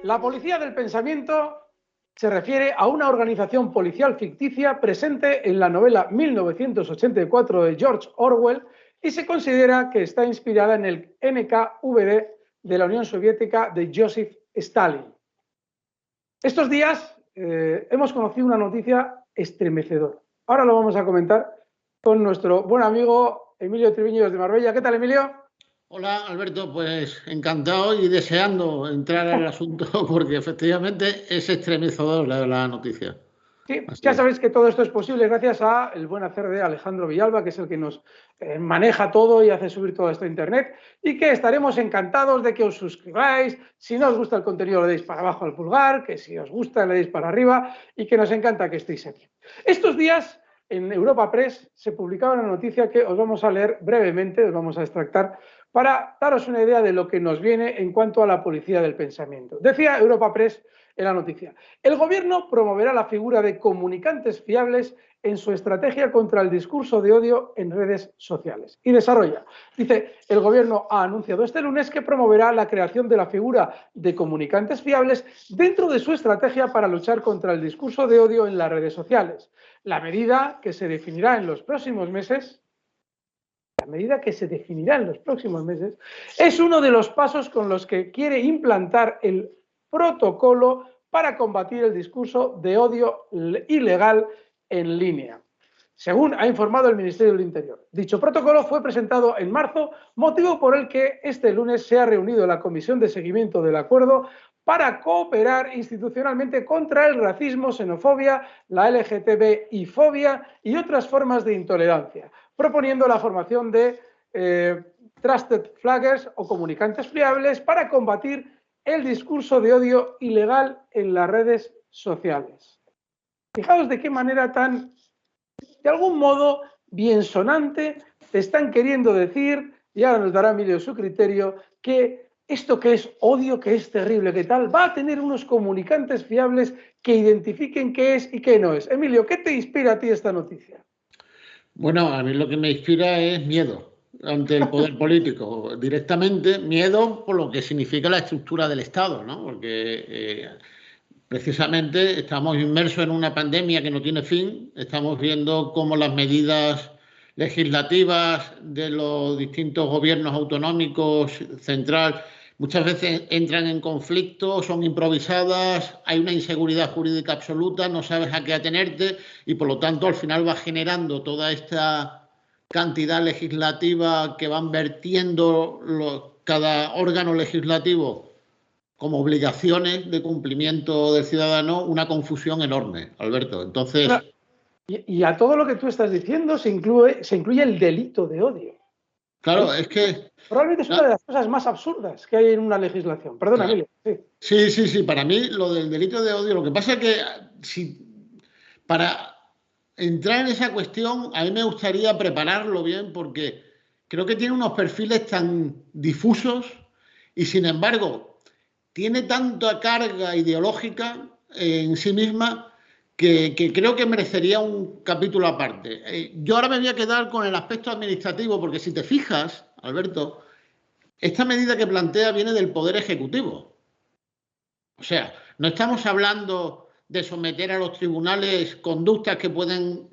La policía del pensamiento se refiere a una organización policial ficticia presente en la novela 1984 de George Orwell y se considera que está inspirada en el NKVD de la Unión Soviética de Joseph Stalin. Estos días hemos conocido una noticia estremecedora. Ahora lo vamos a comentar con nuestro buen amigo Emilio Triviño desde Marbella. ¿Qué tal, Emilio? Hola, Alberto, pues encantado y deseando entrar al asunto porque efectivamente es estremecedor la noticia. Sí, Así ya es. sabéis que todo esto es posible gracias al buen hacer de Alejandro Villalba, que es el que nos maneja todo y hace subir todo esto a internet, y que estaremos encantados de que os suscribáis. Si no os gusta el contenido le deis para abajo al pulgar, que si os gusta le deis para arriba, y que nos encanta que estéis aquí. Estos días en Europa Press se publicaba una noticia que os vamos a leer brevemente, os vamos a extractar para daros una idea de lo que nos viene en cuanto a la policía del pensamiento. Decía Europa Press en la noticia: el gobierno promoverá la figura de comunicantes fiables en su estrategia contra el discurso de odio en redes sociales. Y desarrolla, dice, el gobierno ha anunciado este lunes que promoverá la creación de la figura de comunicantes fiables dentro de su estrategia para luchar contra el discurso de odio en las redes sociales. La medida que se definirá en los próximos meses es uno de los pasos con los que quiere implantar el protocolo para combatir el discurso de odio ilegal en línea, según ha informado el Ministerio del Interior. Dicho protocolo fue presentado en marzo, motivo por el que este lunes se ha reunido la Comisión de Seguimiento del Acuerdo para cooperar institucionalmente contra el racismo, xenofobia, la LGTBI-fobia y otras formas de intolerancia, proponiendo la formación de Trusted Flaggers o comunicantes fiables para combatir el discurso de odio ilegal en las redes sociales. Fijaos de qué manera tan, de algún modo, biensonante te están queriendo decir, y ahora nos dará Emilio su criterio, que esto que es odio, que es terrible, que tal, va a tener unos comunicantes fiables que identifiquen qué es y qué no es. Emilio, ¿qué te inspira a ti esta noticia? Bueno, a mí lo que me inspira es miedo ante el poder político, directamente miedo por lo que significa la estructura del Estado, ¿no? Porque precisamente estamos inmersos en una pandemia que no tiene fin, estamos viendo cómo las medidas legislativas de los distintos gobiernos autonómicos, central, muchas veces entran en conflicto, son improvisadas, hay una inseguridad jurídica absoluta, no sabes a qué atenerte y por lo tanto al final va generando toda esta cantidad legislativa que van vertiendo cada órgano legislativo como obligaciones de cumplimiento del ciudadano, una confusión enorme, Alberto. Entonces, y a todo lo que tú estás diciendo se incluye el delito de odio. claro, es que... Probablemente es una de las cosas más absurdas que hay en una legislación. Perdona, Claro. Emilio. Sí. Sí. Para mí lo del delito de odio, lo que pasa es que para entrar en esa cuestión, a mí me gustaría prepararlo bien porque creo que tiene unos perfiles tan difusos y sin embargo tiene tanta carga ideológica en sí misma que creo que merecería un capítulo aparte. Yo ahora me voy a quedar con el aspecto administrativo porque si te fijas, Alberto, esta medida que plantea viene del Poder Ejecutivo. O sea, no estamos hablando de someter a los tribunales conductas que pueden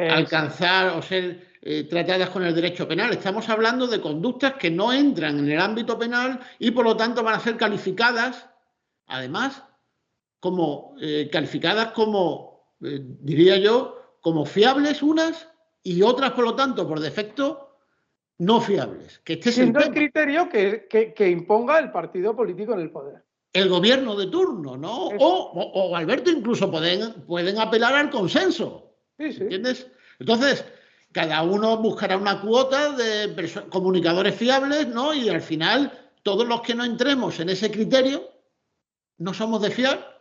alcanzar o ser tratadas con el derecho penal. Estamos hablando de conductas que no entran en el ámbito penal y por lo tanto van a ser calificadas, además, como diría yo, como fiables unas y otras, por lo tanto, por defecto, no fiables. Que este Siendo es el criterio que imponga el partido político en el poder. El gobierno de turno, ¿no? O Alberto, incluso pueden apelar al consenso. Sí. ¿Entiendes? Entonces, cada uno buscará una cuota de comunicadores fiables, ¿no? Y al final, todos los que no entremos en ese criterio, no somos de fiar.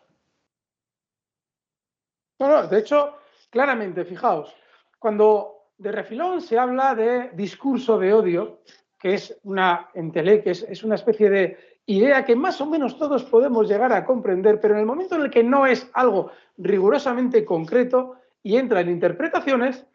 No, de hecho, claramente, fijaos, cuando de refilón se habla de discurso de odio, que es una enteleque, es una especie de idea que más o menos todos podemos llegar a comprender, pero en el momento en el que no es algo rigurosamente concreto y entra en interpretaciones,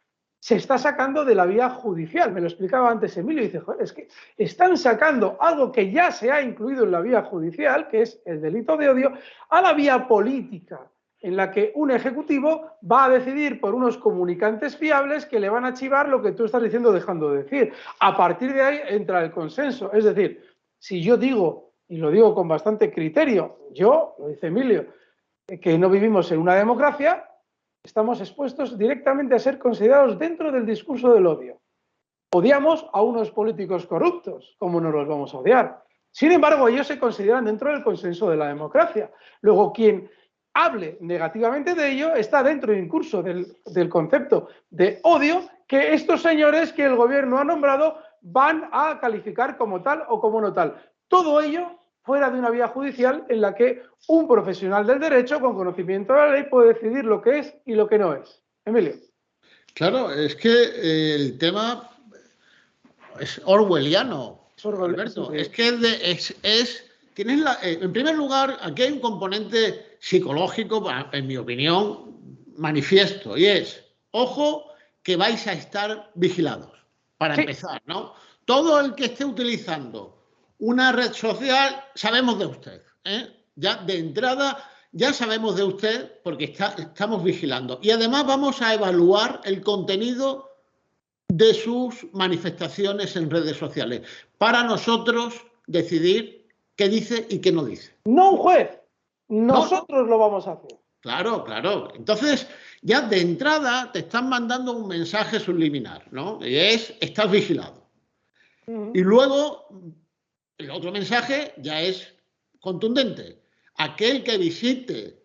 se está sacando de la vía judicial. Me lo explicaba antes Emilio, y dice, joder, es que están sacando algo que ya se ha incluido en la vía judicial, que es el delito de odio, a la vía política, en la que un ejecutivo va a decidir por unos comunicantes fiables que le van a chivar lo que tú estás diciendo dejando de decir. A partir de ahí entra el consenso. Es decir, si yo digo, y lo digo con bastante criterio, yo, lo dice Emilio, que no vivimos en una democracia, estamos expuestos directamente a ser considerados dentro del discurso del odio. Odiamos a unos políticos corruptos, ¿cómo no los vamos a odiar? Sin embargo, ellos se consideran dentro del consenso de la democracia. Luego, quien hable negativamente de ello está dentro incluso del concepto de odio que estos señores que el gobierno ha nombrado van a calificar como tal o como no tal. Todo ello fuera de una vía judicial en la que un profesional del derecho con conocimiento de la ley puede decidir lo que es y lo que no es. Emilio. Claro, es que el tema es orwelliano, Alberto. Sí. Es que tienes en primer lugar, aquí hay un componente psicológico, en mi opinión, manifiesto, y es, ojo, que vais a estar vigilados, para empezar, ¿no? Todo el que esté utilizando una red social, sabemos de usted, ¿eh? Ya de entrada, ya sabemos de usted porque estamos vigilando. Y además vamos a evaluar el contenido de sus manifestaciones en redes sociales para nosotros decidir qué dice y qué no dice. No un juez, nosotros lo vamos a hacer. Claro, claro. Entonces, ya de entrada te están mandando un mensaje subliminal, ¿no? Y es, estás vigilado. Y luego, el otro mensaje ya es contundente. Aquel que visite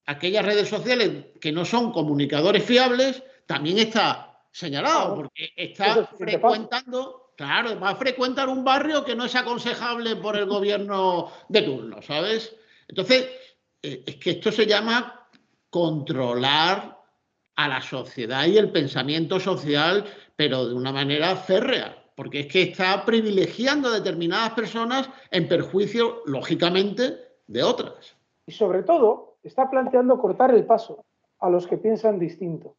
aquellas redes sociales que no son comunicadores fiables, también está señalado, porque está frecuentando, claro, va a frecuentar un barrio que no es aconsejable por el gobierno de turno, ¿sabes? Entonces, es que esto se llama controlar a la sociedad y el pensamiento social, pero de una manera férrea, porque es que está privilegiando a determinadas personas en perjuicio, lógicamente, de otras. Y sobre todo, está planteando cortar el paso a los que piensan distinto.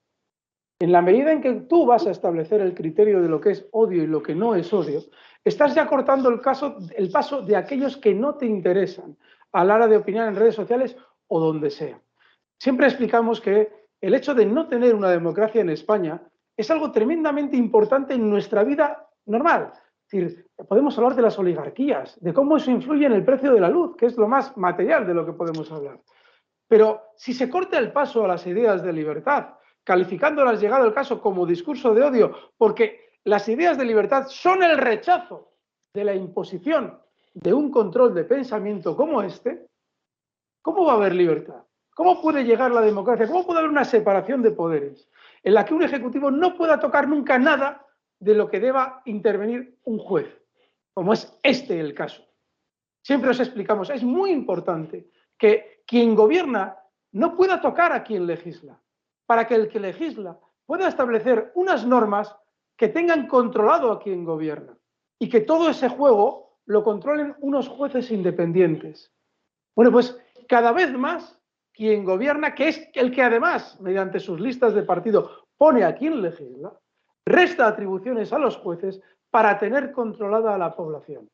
En la medida en que tú vas a establecer el criterio de lo que es odio y lo que no es odio, estás ya cortando el paso de aquellos que no te interesan a la hora de opinar en redes sociales o donde sea. Siempre explicamos que el hecho de no tener una democracia en España es algo tremendamente importante en nuestra vida normal. Es decir, podemos hablar de las oligarquías, de cómo eso influye en el precio de la luz, que es lo más material de lo que podemos hablar. Pero si se corta el paso a las ideas de libertad, calificándolas, llegado el caso, como discurso de odio, porque las ideas de libertad son el rechazo de la imposición de un control de pensamiento como este, ¿cómo va a haber libertad? ¿Cómo puede llegar la democracia? ¿Cómo puede haber una separación de poderes en la que un ejecutivo no pueda tocar nunca nada de lo que deba intervenir un juez, como es este el caso? Siempre os explicamos, es muy importante que quien gobierna no pueda tocar a quien legisla, para que el que legisla pueda establecer unas normas que tengan controlado a quien gobierna y que todo ese juego lo controlen unos jueces independientes. Bueno, pues cada vez más quien gobierna, que es el que además, mediante sus listas de partido, pone a quien legisla, resta atribuciones a los jueces para tener controlada a la población.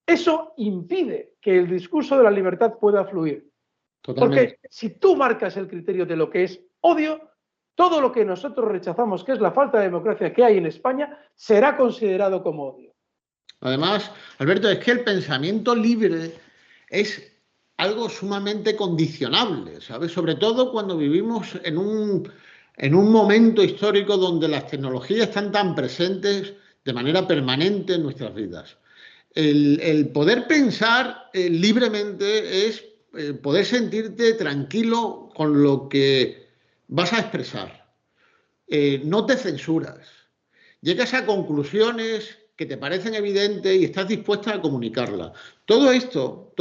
Eso impide que el discurso de la libertad pueda fluir. Totalmente. Porque si tú marcas el criterio de lo que es odio, todo lo que nosotros rechazamos, que es la falta de democracia que hay en España, será considerado como odio. Además, Alberto, es que el pensamiento libre es algo sumamente condicionable, ¿sabes? Sobre todo cuando vivimos en un momento histórico donde las tecnologías están tan presentes de manera permanente en nuestras vidas. El poder pensar libremente es poder sentirte tranquilo con lo que vas a expresar. No te censuras. Llegas a conclusiones que te parecen evidentes y estás dispuesta a comunicarlas. Todo esto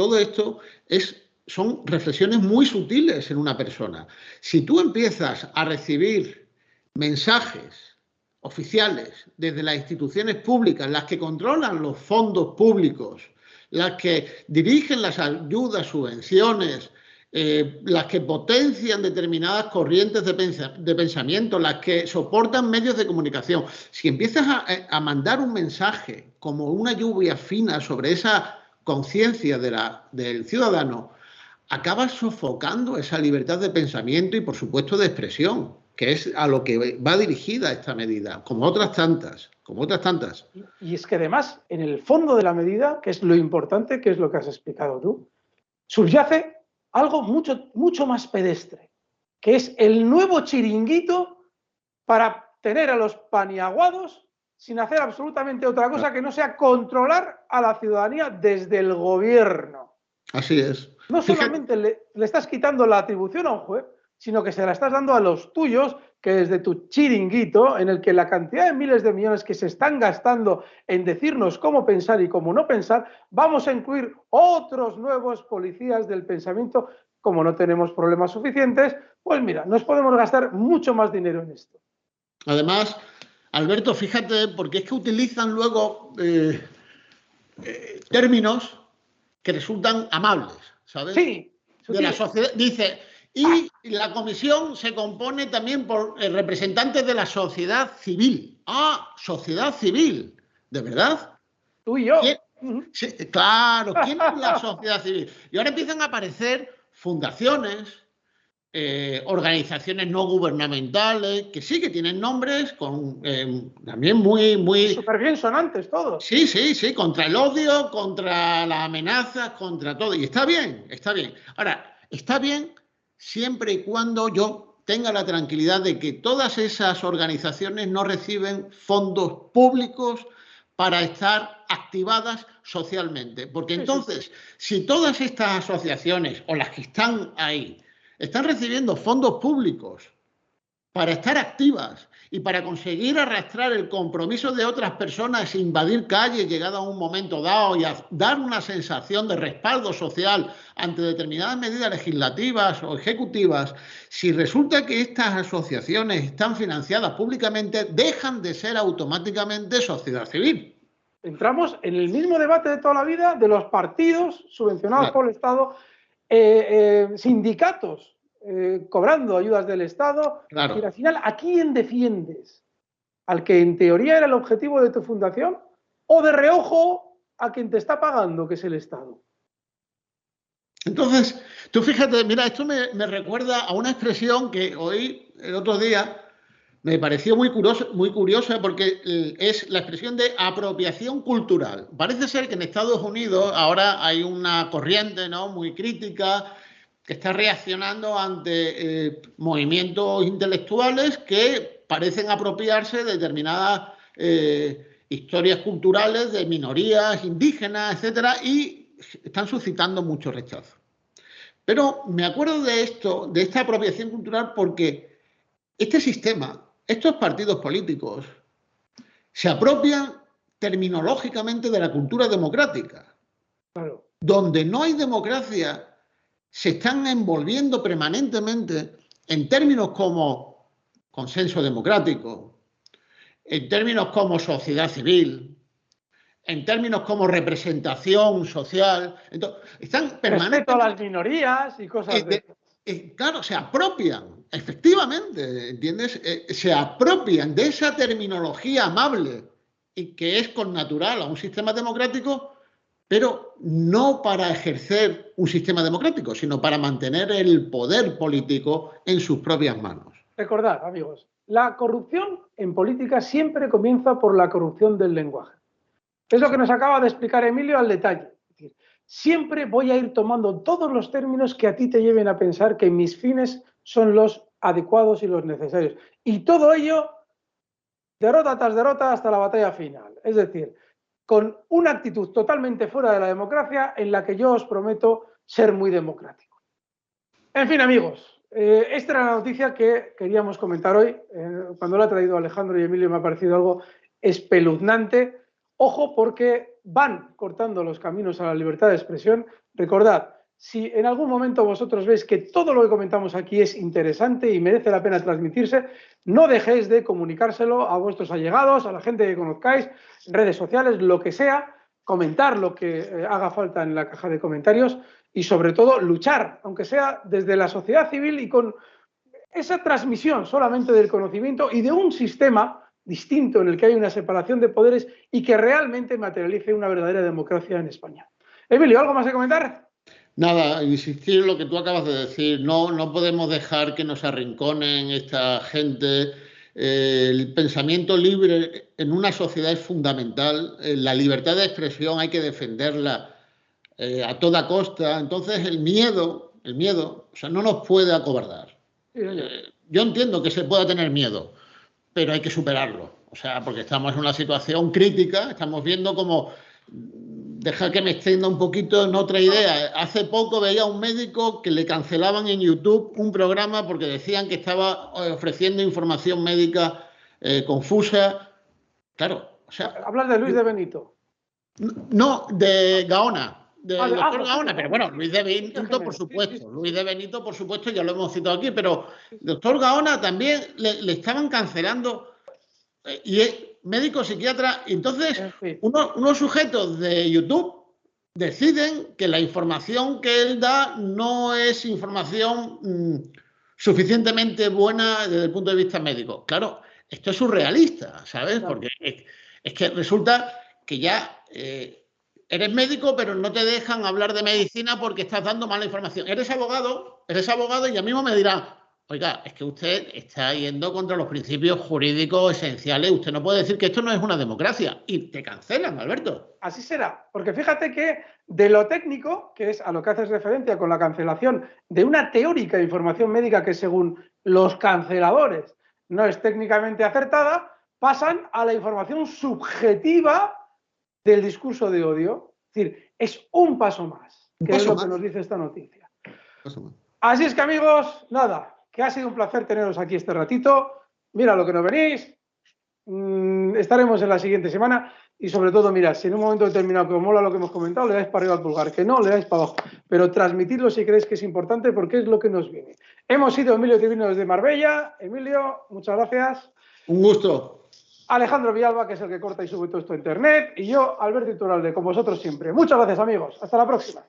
son reflexiones muy sutiles en una persona. Si tú empiezas a recibir mensajes oficiales desde las instituciones públicas, las que controlan los fondos públicos, las que dirigen las ayudas, subvenciones las que potencian determinadas corrientes de pensamiento, las que soportan medios de comunicación. Si empiezas a mandar un mensaje como una lluvia fina sobre esa conciencia del ciudadano, acabas sofocando esa libertad de pensamiento y, por supuesto, de expresión, que es a lo que va dirigida esta medida, como otras tantas. Y es que además, en el fondo de la medida, que es lo importante, que es lo que has explicado tú, subyace algo mucho más pedestre, que es el nuevo chiringuito para tener a los paniaguados sin hacer absolutamente otra cosa que no sea controlar a la ciudadanía desde el gobierno. Así es. No solamente le estás quitando la atribución a un juez, sino que se la estás dando a los tuyos, que desde tu chiringuito, en el que la cantidad de miles de millones que se están gastando en decirnos cómo pensar y cómo no pensar, vamos a incluir otros nuevos policías del pensamiento. Como no tenemos problemas suficientes, pues mira, nos podemos gastar mucho más dinero en esto. Además, Alberto, fíjate, porque es que utilizan luego términos que resultan amables, ¿sabes? Sí. De la sociedad, dice, y la comisión se compone también por representantes de la sociedad civil. Ah, sociedad civil, ¿de verdad? Tú y yo. Sí, claro, ¿quién es la sociedad civil? Y ahora empiezan a aparecer fundaciones, organizaciones no gubernamentales, que sí que tienen nombres también muy... Súper bien sonantes todos. Sí, contra el odio, contra las amenazas, contra todo. Y está bien, está bien. Ahora, está bien siempre y cuando yo tenga la tranquilidad de que todas esas organizaciones no reciben fondos públicos para estar activadas socialmente. Porque entonces, si todas estas asociaciones o las que están ahí están recibiendo fondos públicos para estar activas y para conseguir arrastrar el compromiso de otras personas e invadir calles llegado a un momento dado y a dar una sensación de respaldo social ante determinadas medidas legislativas o ejecutivas, si resulta que estas asociaciones están financiadas públicamente, dejan de ser automáticamente sociedad civil. Entramos en el mismo debate de toda la vida de los partidos subvencionados por el Estado, sindicatos cobrando ayudas del Estado. Claro. Y al final, ¿a quién defiendes? ¿Al que en teoría era el objetivo de tu fundación? ¿O de reojo a quien te está pagando, que es el Estado? Entonces, tú fíjate, mira, esto me recuerda a una expresión que oí el otro día, me pareció muy curiosa porque es la expresión de apropiación cultural. Parece ser que en Estados Unidos ahora hay una corriente, ¿no?, muy crítica, que está reaccionando ante movimientos intelectuales que parecen apropiarse de determinadas historias culturales de minorías indígenas, etcétera, y están suscitando mucho rechazo. Pero me acuerdo de esto, de esta apropiación cultural, porque este sistema, estos partidos políticos, se apropian terminológicamente de la cultura democrática. Claro. Donde no hay democracia, se están envolviendo permanentemente en términos como consenso democrático, en términos como sociedad civil, en términos como representación social. Entonces, están permanentemente... Respeto a las minorías y cosas claro, se apropian, efectivamente, ¿entiendes? Se apropian de esa terminología amable y que es connatural a un sistema democrático, pero no para ejercer un sistema democrático, sino para mantener el poder político en sus propias manos. Recordad, amigos, la corrupción en política siempre comienza por la corrupción del lenguaje. Es lo que nos acaba de explicar Emilio al detalle. Es decir, siempre voy a ir tomando todos los términos que a ti te lleven a pensar que mis fines son los adecuados y los necesarios. Y todo ello, derrota tras derrota hasta la batalla final. Es decir, con una actitud totalmente fuera de la democracia en la que yo os prometo ser muy democrático. En fin, amigos, esta era la noticia que queríamos comentar hoy. Cuando la ha traído Alejandro y Emilio me ha parecido algo espeluznante. Ojo, porque van cortando los caminos a la libertad de expresión. Recordad, si en algún momento vosotros veis que todo lo que comentamos aquí es interesante y merece la pena transmitirse, no dejéis de comunicárselo a vuestros allegados, a la gente que conozcáis, redes sociales, lo que sea, comentar lo que haga falta en la caja de comentarios y sobre todo luchar, aunque sea desde la sociedad civil y con esa transmisión solamente del conocimiento y de un sistema distinto en el que hay una separación de poderes y que realmente materialice una verdadera democracia en España. Emilio, ¿algo más que comentar? Nada, insistir en lo que tú acabas de decir. No podemos dejar que nos arrinconen esta gente. El pensamiento libre en una sociedad es fundamental. La libertad de expresión hay que defenderla a toda costa. Entonces el miedo, o sea, no nos puede acobardar. Yo entiendo que se pueda tener miedo, pero hay que superarlo. O sea, porque estamos en una situación crítica, estamos viendo como... Deja que me extienda un poquito en otra idea. Hace poco veía a un médico que le cancelaban en YouTube un programa porque decían que estaba ofreciendo información médica confusa. Claro, o sea... Hablas de Luis de Benito. No, de Gaona, del doctor Gaona, sí, pero bueno, Luis de Benito, por supuesto. Luis de Benito, por supuesto, ya lo hemos citado aquí, pero el doctor Gaona también le estaban cancelando. Y es médico psiquiatra. Entonces, unos sujetos de YouTube deciden que la información que él da no es información suficientemente buena desde el punto de vista médico. Claro, esto es surrealista, ¿sabes? Porque es que resulta que ya eres médico, pero no te dejan hablar de medicina porque estás dando mala información. Eres abogado y a mí me dirán: oiga, es que usted está yendo contra los principios jurídicos esenciales. Usted no puede decir que esto no es una democracia. Y te cancelan, Alberto. Así será. Porque fíjate que de lo técnico, que es a lo que haces referencia con la cancelación de una teórica información médica que según los canceladores no es técnicamente acertada, pasan a la información subjetiva del discurso de odio. Es decir, es un paso más, que es lo que nos dice esta noticia. Así es que, amigos, nada, que ha sido un placer teneros aquí este ratito. Mira lo que nos venís. Estaremos en la siguiente semana y sobre todo, mira, si en un momento determinado que os mola lo que hemos comentado, le dais para arriba al pulgar, que no, le dais para abajo, pero transmitidlo si creéis que es importante porque es lo que nos viene. Hemos sido Emilio Tribino desde Marbella. Emilio, muchas gracias. Un gusto. Alejandro Villalba, que es el que corta y sube todo esto a internet, y yo, Alberto Iturralde, con vosotros siempre. Muchas gracias, amigos. Hasta la próxima.